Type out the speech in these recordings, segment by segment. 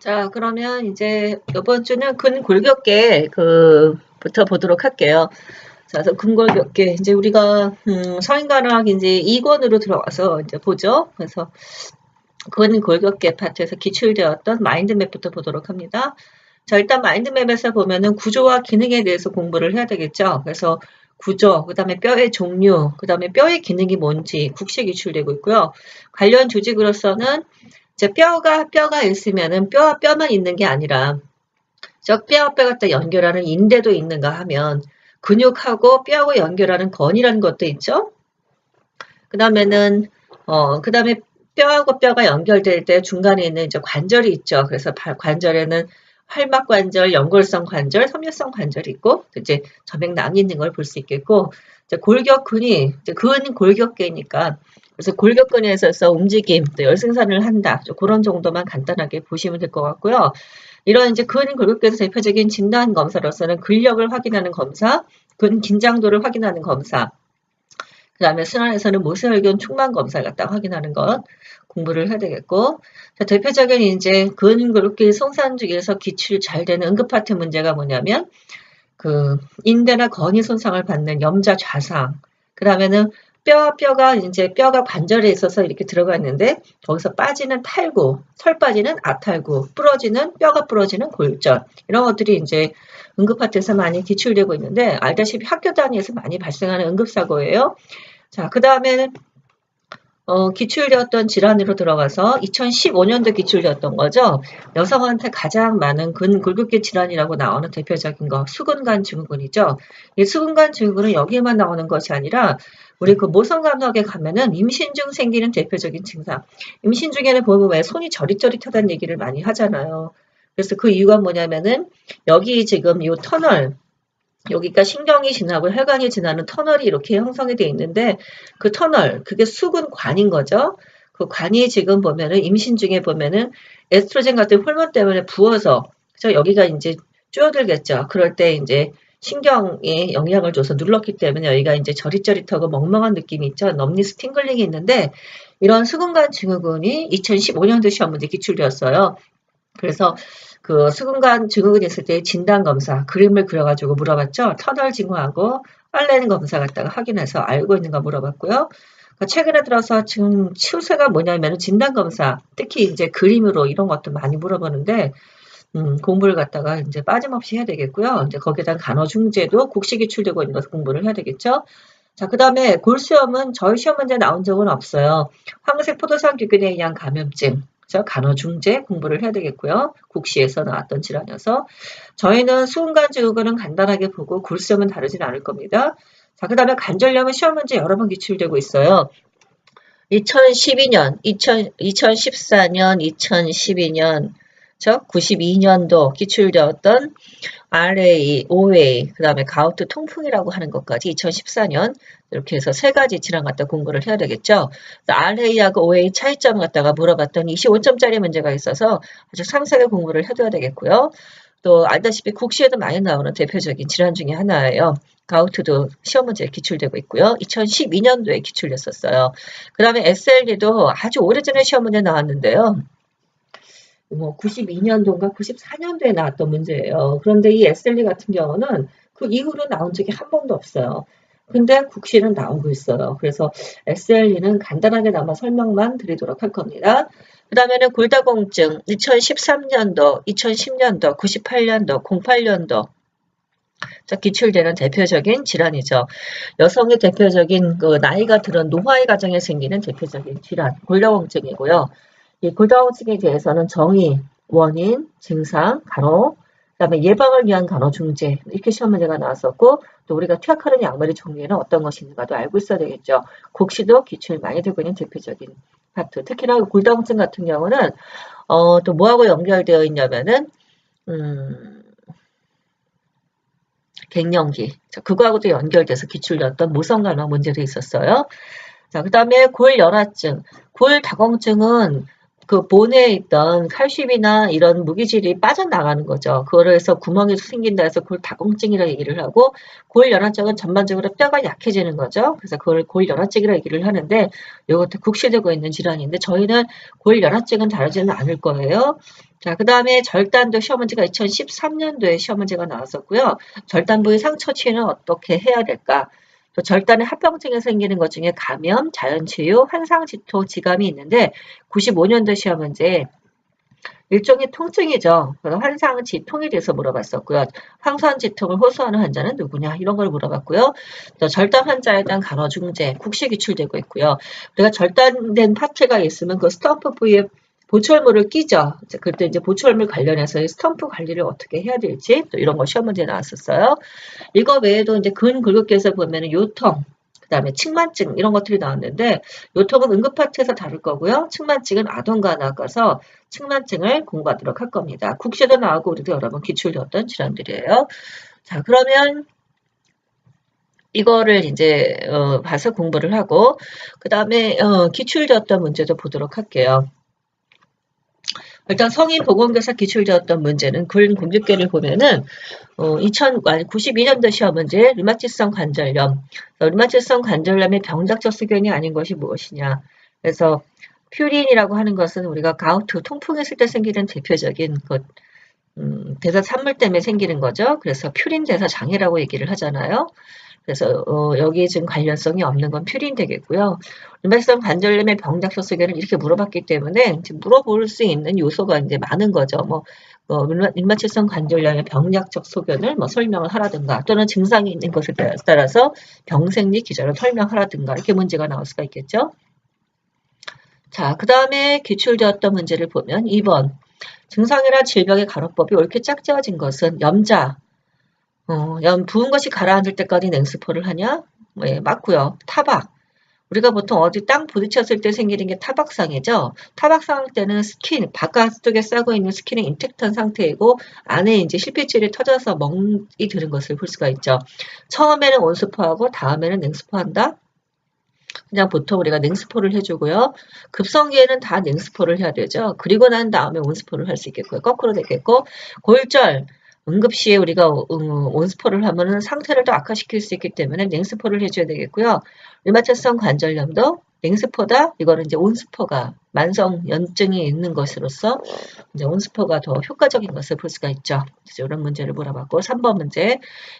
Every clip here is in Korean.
자, 그러면 이제 이번 주는 근골격계 부터 보도록 할게요. 자, 그래서 근골격계 이제 우리가 서인관학 이제 2권으로 들어가서 이제 보죠. 그래서 근골격계 파트에서 기출되었던 마인드맵부터 보도록 합니다. 자, 일단 마인드맵에서 보면은 구조와 기능에 대해서 공부를 해야 되겠죠. 그래서 구조, 그 다음에 뼈의 종류, 그 다음에 뼈의 기능이 뭔지 국시 기출되고 있고요. 관련 조직으로서는 이제 뼈가 있으면은 뼈와 뼈만 있는 게 아니라 저 뼈와 뼈 갖다 연결하는 인대도 있는가 하면 근육하고 뼈하고 연결하는 건이라는 것도 있죠. 그 다음에는 그 다음에 뼈하고 뼈가 연결될 때 중간에 있는 이제 관절이 있죠. 그래서 관절에는 활막관절, 연골성 관절, 섬유성 관절이 있고 이제 점액낭이 있는 걸 볼 수 있겠고 이제 골격근이 이제 근 골격계니까 그래서 골격근에 있어서 움직임, 또 열생산을 한다. 그런 정도만 간단하게 보시면 될 것 같고요. 이런 이제 근 골격계에서 대표적인 진단 검사로서는 근력을 확인하는 검사, 근 긴장도를 확인하는 검사, 그 다음에 순환에서는 모세혈균 충만 검사 갖다 확인하는 것 공부를 해야 되겠고, 자, 대표적인 이제 근골격계 손상 중에서 기출 잘 되는 응급 파트 문제가 뭐냐면 그 인대나 건이 손상을 받는 염좌 좌상, 그 다음에는 뼈가 이제 뼈가 관절에 있어서 이렇게 들어가 있는데 거기서 빠지는 탈구, 설 빠지는 아탈구, 뼈가 부러지는 골절 이런 것들이 이제 응급파트에서 많이 기출되고 있는데 알다시피 학교 단위에서 많이 발생하는 응급사고예요. 자, 그 다음에는 기출되었던 질환으로 들어가서 2015년도 기출되었던 거죠. 여성한테 가장 많은 근골격계 질환이라고 나오는 대표적인 거 수근관 증후군이죠. 이 수근관 증후군은 여기에만 나오는 것이 아니라 우리 그 모성간호학에 가면은 임신 중 생기는 대표적인 증상. 임신 중에는 보면 왜 손이 저릿저릿하다는 얘기를 많이 하잖아요. 그래서 그 이유가 뭐냐면은 여기 지금 이 터널 여기가 신경이 지나고 혈관이 지나는 터널이 이렇게 형성이 되어 있는데 그 터널 그게 수근관인 거죠. 그 관이 지금 보면은 임신 중에 보면은 에스트로겐 같은 호르몬 때문에 부어서 그래서 여기가 이제 줄어들겠죠. 그럴 때 이제 신경에 영향을 줘서 눌렀기 때문에 여기가 이제 저릿저릿하고 멍멍한 느낌이 있죠. 넘니스 팅글링이 있는데 이런 수근관 증후군이 2015년도 시험 문제 기출되었어요. 그래서 그 수근관 증후군이 있을 때 진단검사 그림을 그려가지고 물어봤죠. 터널 징후하고 빨래는 검사 갖다가 확인해서 알고 있는가 물어봤고요. 최근에 들어서 지금 추세가 뭐냐면 진단검사 특히 이제 그림으로 이런 것도 많이 물어보는데 공부를 갖다가 이제 빠짐없이 해야 되겠고요. 이제 거기에다 간호중재도 국시 기출되고 있는 것을 공부를 해야 되겠죠. 자, 그 다음에 골수염은 저희 시험 문제 나온 적은 없어요. 황색 포도상 기근에 의한 감염증. 간호중재 공부를 해야 되겠고요. 국시에서 나왔던 질환이어서 저희는 수은관 증후군은 간단하게 보고 골수염은 다르진 않을 겁니다. 자, 그 다음에 관절염은 시험 문제 여러 번 기출되고 있어요. 2012년, 2014년, 2012년, 92년도 기출되었던 RA, OA, 그 다음에 가우트 통풍이라고 하는 것까지 2014년 이렇게 해서 세 가지 질환 갖다 공부를 해야 되겠죠. RA하고 OA 차이점 갖다가 물어봤더니 25점짜리 문제가 있어서 아주 상세하게 공부를 해둬야 되겠고요. 또 알다시피 국시에도 많이 나오는 대표적인 질환 중에 하나예요. 가우트도 시험 문제에 기출되고 있고요. 2012년도에 기출됐었어요. 그 다음에 SLD도 아주 오래전에 시험 문제 나왔는데요. 92년도인가 94년도에 나왔던 문제예요. 그런데 이 SLD 같은 경우는 그 이후로 나온 적이 한 번도 없어요. 근데 국시는 나오고 있어요. 그래서 SLD는 간단하게나마 설명만 드리도록 할 겁니다. 그 다음에는 골다공증 2013년도, 2010년도, 98년도, 08년도 기출되는 대표적인 질환이죠. 여성의 대표적인 그 나이가 들은 노화의 과정에 생기는 대표적인 질환, 골다공증이고요. 이 골다공증에 대해서는 정의, 원인, 증상, 간호, 그다음에 예방을 위한 간호 중재 이렇게 시험 문제가 나왔었고 또 우리가 투약하는 약물의 종류에는 어떤 것이 있는가도 알고 있어야 되겠죠. 국시도 기출 많이 되고 있는 대표적인 파트. 특히나 골다공증 같은 경우는 또 뭐하고 연결되어 있냐면은 갱년기 그거하고도 연결돼서 기출되었던 모성간호 문제도 있었어요. 자, 그 다음에 골연화증, 골다공증은 그 본에 있던 칼슘이나 이런 무기질이 빠져나가는 거죠. 그거를 해서 구멍이 생긴다 해서 골다공증이라고 얘기를 하고 골연화증은 전반적으로 뼈가 약해지는 거죠. 그래서 그걸 골연화증이라고 얘기를 하는데 이것도 국시되고 있는 질환인데 저희는 골연화증은 다루지는 않을 거예요. 자, 그 다음에 절단도 시험 문제가 2013년도에 시험 문제가 나왔었고요. 절단 부위 상처 치유는 어떻게 해야 될까? 또 절단의 합병증에 생기는 것 중에 감염, 자연치유, 환상지토, 지감이 있는데 95년도 시험 문제 일종의 통증이죠. 그래서 환상지통에 대해서 물어봤었고요. 황산지통을 호소하는 환자는 누구냐 이런 걸 물어봤고요. 또 절단 환자에 대한 간호중재, 국시 기출되고 있고요. 우리가 절단된 파트가 있으면 그 스탬프 부위에 보철물을 끼죠. 그때 이제 보철물 관련해서 스탬프 관리를 어떻게 해야 될지 또 이런 거 시험 문제 나왔었어요. 이거 외에도 이제 근골격계에서 보면은 요통, 그다음에 측만증 이런 것들이 나왔는데 요통은 응급파트에서 다룰 거고요. 측만증은 아동간호학과서 측만증을 공부하도록 할 겁니다. 국시도 나오고 우리도 여러 번 기출되었던 질환들이에요. 자, 그러면 이거를 이제 봐서 공부를 하고 그 다음에 기출되었던 문제도 보도록 할게요. 일단 성인 보건교사 기출되었던 문제는 근골격계를 보면은 92년도 시험 문제 류마티성 관절염. 류마티성 관절염의 병작적 소견이 아닌 것이 무엇이냐. 그래서 퓨린이라고 하는 것은 우리가 가우트, 통풍했을 때 생기는 대표적인 대사 산물 때문에 생기는 거죠. 그래서 퓨린 대사 장애라고 얘기를 하잖아요. 그래서 여기에 지금 관련성이 없는 건 퓨린 되겠고요. 류마티성 관절염의 병작적 소견을 이렇게 물어봤기 때문에 지금 물어볼 수 있는 요소가 이제 많은 거죠. 류마티성 관절염의 병약적 소견을 설명을 하라든가 또는 증상이 있는 것에 따라서 병생리 기전을 설명하라든가 이렇게 문제가 나올 수가 있겠죠. 자, 그 다음에 기출되었던 문제를 보면 2번 증상이나 질병의 간호법이 옳게 짝지어진 것은 염자, 부은 것이 가라앉을 때까지 냉수포를 하냐? 네, 맞고요. 타박. 우리가 보통 어디 땅 부딪혔을 때 생기는 게 타박상이죠. 타박상 때는 스킨, 바깥쪽에 싸고 있는 스킨이 인택트한 상태이고 안에 이제 실핏줄이 터져서 멍이 드는 것을 볼 수가 있죠. 처음에는 온수포하고 다음에는 냉수포한다. 그냥 보통 우리가 냉수포를 해주고요. 급성기에는 다 냉수포를 해야 되죠. 그리고 난 다음에 온수포를 할 수 있겠고요. 거꾸로 되겠고 골절, 응급시에 우리가 온수포를 하면은 상태를 더 악화시킬 수 있기 때문에 냉수포를 해줘야 되겠고요. 류마티성 관절염도 냉수포다. 이거는 이제 온수포가 만성 연증이 있는 것으로서 이제 온수포가 더 효과적인 것을 볼 수가 있죠. 그래서 이런 문제를 물어봤고 3번 문제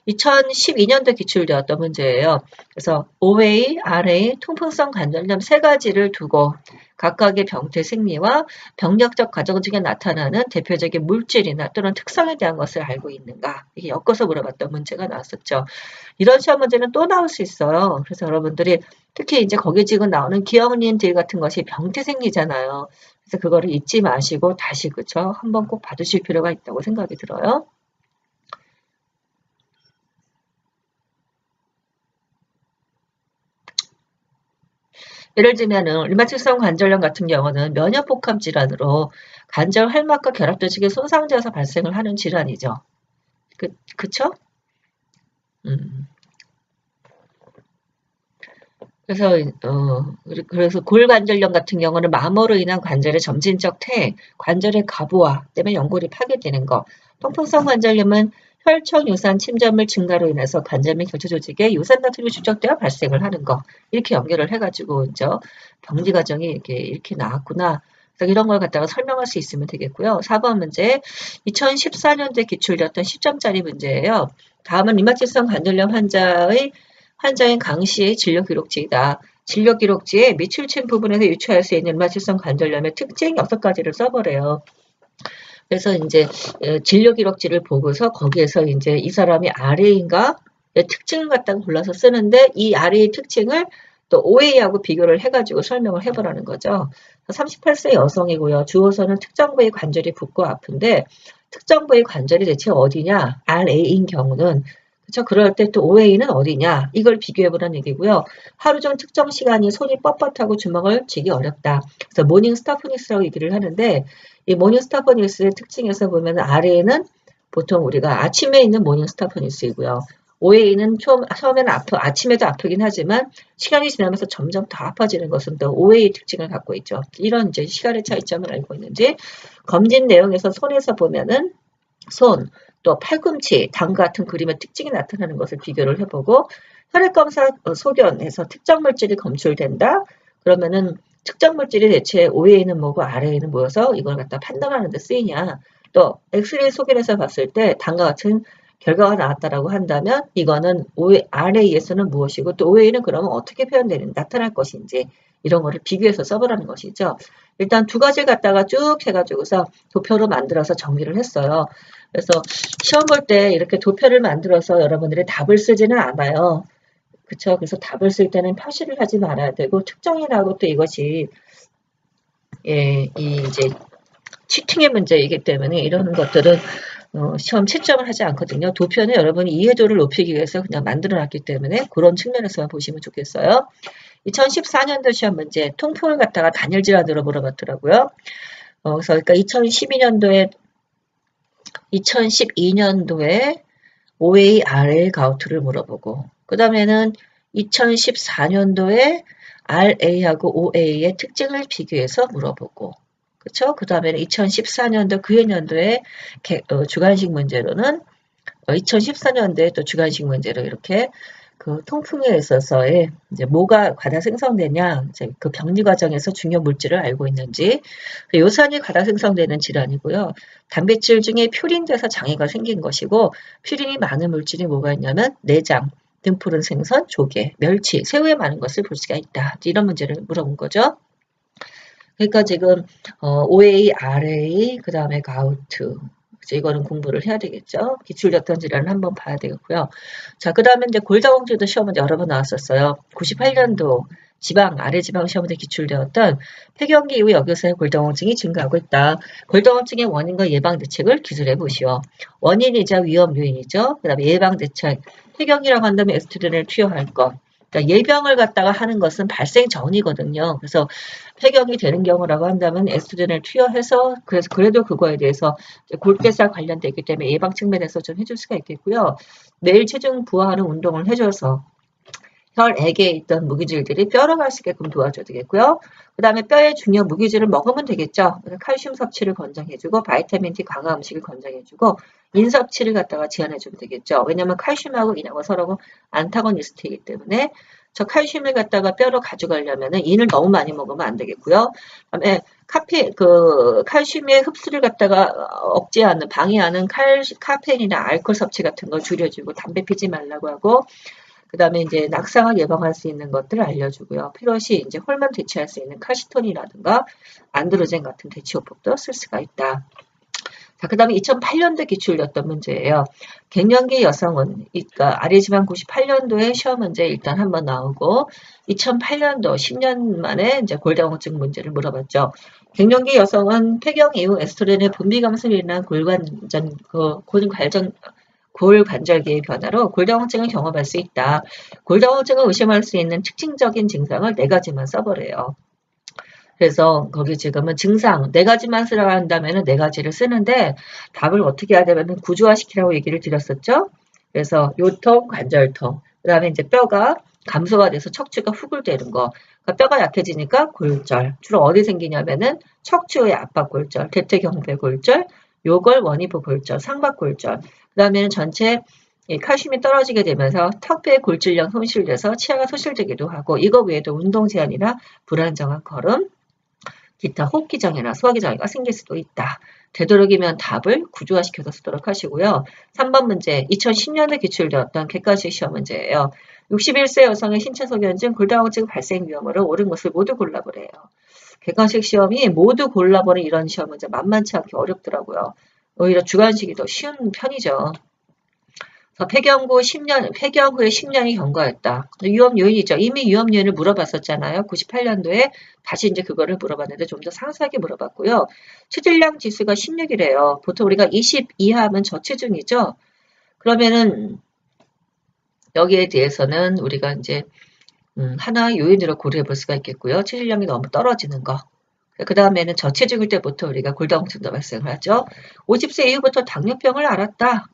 2012년도 기출되었던 문제예요. 그래서 OA, RA, 통풍성 관절염 세 가지를 두고 각각의 병태 생리와 병력적 과정 중에 나타나는 대표적인 물질이나 또는 특성에 대한 것을 알고 있는가 이게 엮어서 물어봤던 문제가 나왔었죠. 이런 시험 문제는 또 나올 수 있어요. 그래서 여러분들이 특히 이제 거기 지금 나오는 기억니들 같은 것이 병태 생리잖아요. 그래서 그거를 잊지 마시고 다시 그쵸 한번 꼭 받으실 필요가 있다고 생각이 들어요. 예를 들면은 류마티성 관절염 같은 경우는 면역복합 질환으로 관절 활막과 결합 조직이 손상되어서 발생을 하는 질환이죠. 그쵸? 그래서 골관절염 같은 경우는 마모로 인한 관절의 점진적 퇴, 관절의 가부화 때문에 연골이 파괴되는 거. 통풍성 관절염은 혈청 유산 침전물 증가로 인해서 관절 및 결초 조직에 유산나트륨이 축적되어 발생을 하는 거. 이렇게 연결을 해가지고 이제 병리 과정이 이렇게 나왔구나. 그래서 이런 걸 갖다가 설명할 수 있으면 되겠고요. 4번 문제 2014년도에 기출되었던 10점짜리 문제예요. 다음은 류마티성 관절염 환자인 강 씨의 진료 기록지이다. 진료 기록지에 미출층 부분에서 유추할 수 있는 류마티성 관절염의 특징 6가지를 써보래요. 그래서 이제 진료 기록지를 보고서 거기에서 이제 이 사람이 RA인가 특징을 갖다가 골라서 쓰는데 이 RA 특징을 또 OA하고 비교를 해가지고 설명을 해보라는 거죠. 38세 여성이고요. 주어서는 특정 부위 관절이 붓고 아픈데 특정 부위 관절이 대체 어디냐? RA인 경우는 그렇죠. 그럴 때 또 OA는 어디냐? 이걸 비교해보라는 얘기고요. 하루 중 특정 시간이 손이 뻣뻣하고 주먹을 쥐기 어렵다. 그래서 모닝 스타프니스라고 얘기를 하는데 이 모닝 스타프니스의 특징에서 보면 RA는 보통 우리가 아침에 있는 모닝 스타프니스이고요. OA는 처음에는 아침에도 아프긴 하지만 시간이 지나면서 점점 더 아파지는 것은 또 OA 특징을 갖고 있죠. 이런 이제 시간의 차이점을 알고 있는지 검진 내용에서 손에서 보면은 손, 또 팔꿈치, 당 같은 그림의 특징이 나타나는 것을 비교를 해보고 혈액검사 소견에서 특정 물질이 검출된다. 그러면은 측정 물질이 대체 OA는 뭐고 RA는 뭐여서 이걸 갖다 판단하는 데 쓰이냐. 또 엑스레이 소견에서 봤을 때 다음과 같은 결과가 나왔다라고 한다면 이거는 RA에서는 무엇이고 또 OA는 그러면 어떻게 나타날 것인지 이런 거를 비교해서 써보라는 것이죠. 일단 두 가지를 갖다가 쭉 해가지고서 도표로 만들어서 정리를 했어요. 그래서 시험 볼 때 이렇게 도표를 만들어서 여러분들이 답을 쓰지는 않아요. 그쵸? 그래서 답을 쓸 때는 표시를 하지 말아야 되고 특정이 나오고 또 이것이 이 이제 치팅의 문제이기 때문에 이런 것들은 시험 채점을 하지 않거든요. 도표는 여러분이 이해도를 높이기 위해서 그냥 만들어놨기 때문에 그런 측면에서만 보시면 좋겠어요. 2014년도 시험 문제 통풍을 갖다가 단일 질환으로 물어봤더라고요. 그래서 그러니까 2012년도에 OA, RA 가우트를 물어보고 그 다음에는 2014년도에 RA하고 OA의 특징을 비교해서 물어보고 그쵸? 그 다음에는 2014년도 그해년도에 주관식 문제로는 2014년도에 또 주관식 문제로 이렇게 그 통풍에 있어서의 이제 뭐가 과다 생성되냐, 이제 그 병리 과정에서 중요 물질을 알고 있는지, 요산이 과다 생성되는 질환이고요. 단백질 중에 퓨린돼서 장애가 생긴 것이고, 퓨린이 많은 물질이 뭐가 있냐면 내장, 등푸른 생선, 조개, 멸치, 새우에 많은 것을 볼 수가 있다. 이런 문제를 물어본 거죠. 그러니까 지금 OA, RA, 그 다음에 가우트. 이거는 공부를 해야 되겠죠. 기출적단 질환을 한번 봐야 되겠고요. 자, 그 다음에 이제 골다공증도 시험 문제 여러 번 나왔었어요. 98년도 아래 지방 시험 문제 기출되었던 폐경기 이후 여기서의 골다공증이 증가하고 있다. 골다공증의 원인과 예방 대책을 기술해 보시오. 원인이자 위험 요인이죠. 그 다음에 예방 대책. 폐경이라고 한다면 에스트로겐을 투여할 것. 그러니까 예방을 갖다가 하는 것은 발생 전이거든요. 그래서 폐경이 되는 경우라고 한다면 에스트로겐을 투여해서 그래도 그거에 대해서 골대살 관련되기 때문에 예방 측면에서 좀 해줄 수가 있겠고요. 매일 체중 부하하는 운동을 해줘서 혈액에 있던 무기질들이 뼈로 갈 수 있게끔 도와줘야 되겠고요. 그 다음에 뼈의 중요 무기질을 먹으면 되겠죠. 칼슘 섭취를 권장해주고 바이타민 D 강화 음식을 권장해주고 인 섭취를 갖다가 제한해주면 되겠죠. 왜냐하면 칼슘하고 인하고 서로 안타고니스트이기 때문에 저 칼슘을 갖다가 뼈로 가져가려면은 인을 너무 많이 먹으면 안 되겠고요. 그다음에 칼슘의 흡수를 갖다가 억제하는 방해하는 카페인이나 알코올 섭취 같은 걸 줄여주고 담배 피지 말라고 하고 그 다음에 이제 낙상을 예방할 수 있는 것들을 알려주고요. 필요시 이제 홀만 대체할 수 있는 칼시톤이라든가 안드로젠 같은 대치요법도 쓸 수가 있다. 자, 그 다음에 2008년도 기출이었던 문제예요. 갱년기 여성은, 그러니까 아래지방 98년도에 시험 문제 일단 한번 나오고, 2008년도 10년 만에 이제 골다공증 문제를 물어봤죠. 갱년기 여성은 폐경 이후 에스트로겐의 분비 감소로 인한 골관절기의 변화로 골다공증을 경험할 수 있다. 골다공증을 의심할 수 있는 특징적인 증상을 4가지만 써보래요. 그래서 거기 지금은 증상 4가지만 쓰라고 한다면 4가지를 쓰는데 답을 어떻게 해야 되면 구조화시키라고 얘기를 드렸었죠. 그래서 요통, 관절통, 그 다음에 이제 뼈가 감소가 돼서 척추가 후굴되는 거. 그러니까 뼈가 약해지니까 골절. 주로 어디 생기냐면은 척추의 압박골절, 대퇴경배골절, 요걸 원위부 골절, 상박골절. 그 다음에는 전체 칼슘이 떨어지게 되면서 턱뼈의 골질량 손실돼서 치아가 소실되기도 하고 이거 외에도 운동 제한이나 불안정한 걸음, 기타 호흡기 장애나 소화기 장애가 생길 수도 있다. 되도록이면 답을 구조화시켜서 쓰도록 하시고요. 3번 문제 2010년에 기출되었던 객관식 시험 문제예요. 61세 여성의 신체 소견증 골다공증 발생 위험으로 옳은 것을 모두 골라보래요. 객관식 시험이 모두 골라보는 이런 시험 문제 만만치 않게 어렵더라고요. 오히려 주관식이 더 쉬운 편이죠. 폐경 후에 10년이 경과했다. 위험 요인이죠. 이미 위험 요인을 물어봤었잖아요. 98년도에 다시 이제 그거를 물어봤는데 좀 더 상세하게 물어봤고요. 체질량 지수가 16이래요. 보통 우리가 20 이하면 저체중이죠. 그러면은 여기에 대해서는 우리가 이제 하나의 요인으로 고려해 볼 수가 있겠고요. 체질량이 너무 떨어지는 거. 그 다음에는 저체중일 때부터 우리가 골다공증도 발생을 하죠. 50세 이후부터 당뇨병을 알았다.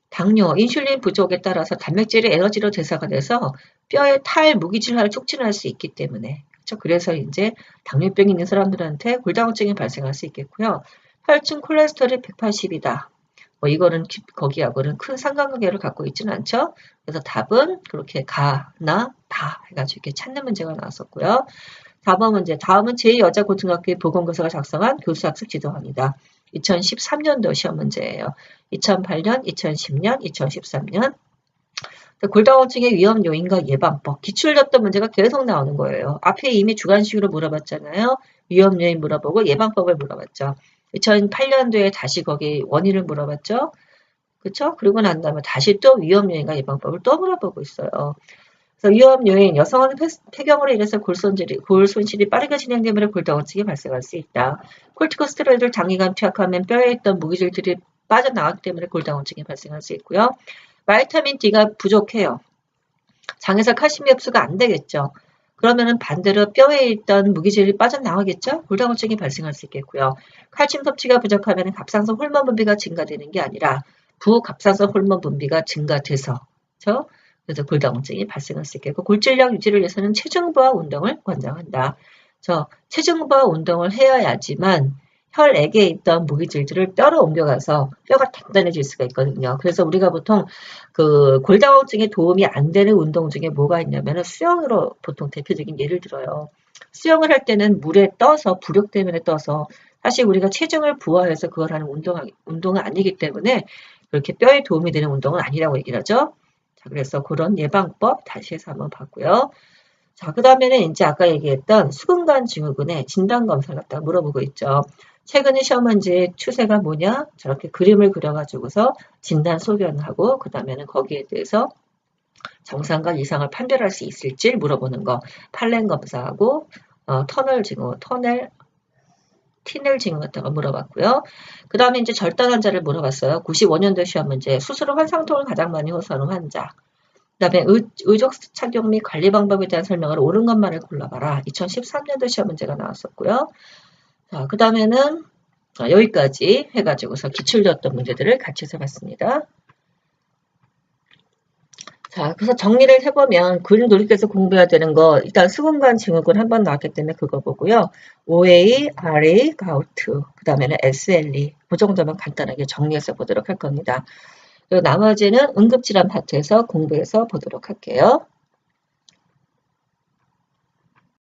당뇨, 인슐린 부족에 따라서 단백질이 에너지로 대사가 돼서 뼈의 탈무기질화를 촉진할 수 있기 때문에 그렇죠? 그래서 이제 당뇨병이 있는 사람들한테 골다공증이 발생할 수 있겠고요. 혈중 콜레스테롤이 180이다. 이거는 거기하고는 큰 상관관계를 갖고 있지는 않죠. 그래서 답은 그렇게 가나 다 해가지고 이렇게 찾는 문제가 나왔었고요. 4번 문제. 다음은 제2여자고등학교의 보건교사가 작성한 교수학습 지도안이다. 2013년도 시험 문제예요. 2008년, 2010년, 2013년. 골다공증의 위험 요인과 예방법. 기출됐던 문제가 계속 나오는 거예요. 앞에 이미 주관식으로 물어봤잖아요. 위험 요인 물어보고 예방법을 물어봤죠. 2008년도에 다시 거기 원인을 물어봤죠. 그쵸? 그리고 난 다음에 다시 또 위험 요인과 예방법을 또 물어보고 있어요. 그래서 위험 요인, 여성은 폐경으로 인해서 골 손실이 빠르게 진행되면 골다공증이 발생할 수 있다. 콜티코스테로이드를 장기간 투약하면 뼈에 있던 무기질들이 빠져나가기 때문에 골다공증이 발생할 수 있고요. 바이타민 D가 부족해요. 장에서 칼슘이 흡수가 안 되겠죠. 그러면은 반대로 뼈에 있던 무기질이 빠져나가겠죠. 골다공증이 발생할 수 있겠고요. 칼슘 섭취가 부족하면 갑상선 호르몬 분비가 증가되는 게 아니라 부갑상선 호르몬 분비가 증가돼서, 그렇죠? 그래서 골다공증이 발생할 수 있겠고, 골질량 유지를 위해서는 체중부하 운동을 권장한다. 체중부하 운동을 해야지만 혈액에 있던 무기질들을 뼈로 옮겨가서 뼈가 단단해질 수가 있거든요. 그래서 우리가 보통 그 골다공증에 도움이 안 되는 운동 중에 뭐가 있냐면 수영으로 보통 대표적인 예를 들어요. 수영을 할 때는 물에 떠서 부력 때문에 떠서 사실 우리가 체중을 부하해서 그걸 하는 운동은 아니기 때문에 그렇게 뼈에 도움이 되는 운동은 아니라고 얘기를 하죠. 자, 그래서 그런 예방법 다시 해서 한번 봤고요. 자, 그 다음에는 이제 아까 얘기했던 수근관 증후군의 진단검사를 갖다 물어보고 있죠. 최근에 시험 문제 추세가 뭐냐? 저렇게 그림을 그려가지고서 진단 소견하고 그 다음에는 거기에 대해서 정상과 이상을 판별할 수 있을지 물어보는 거. 팔렌 검사하고 티넬 증후 같은 거 물어봤고요. 그 다음에 이제 절단 환자를 물어봤어요. 95년도 시험 문제. 수술 후 환상통을 가장 많이 호소하는 환자. 그 다음에 의족 착용 및 관리 방법에 대한 설명을 옳은 것만을 골라봐라. 2013년도 시험 문제가 나왔었고요. 자, 그 다음에는 여기까지 해가지고서 기출되었던 문제들을 같이 해봤습니다. 자, 그래서 정리를 해보면 그림 놀이께서 공부해야 되는 거 일단 수근관 증후군 한번 나왔기 때문에 그거 보고요. OA, RA, 가우트, 그 다음에는 SLE 그 정도만 간단하게 정리해서 보도록 할 겁니다. 그리고 나머지는 응급질환 파트에서 공부해서 보도록 할게요.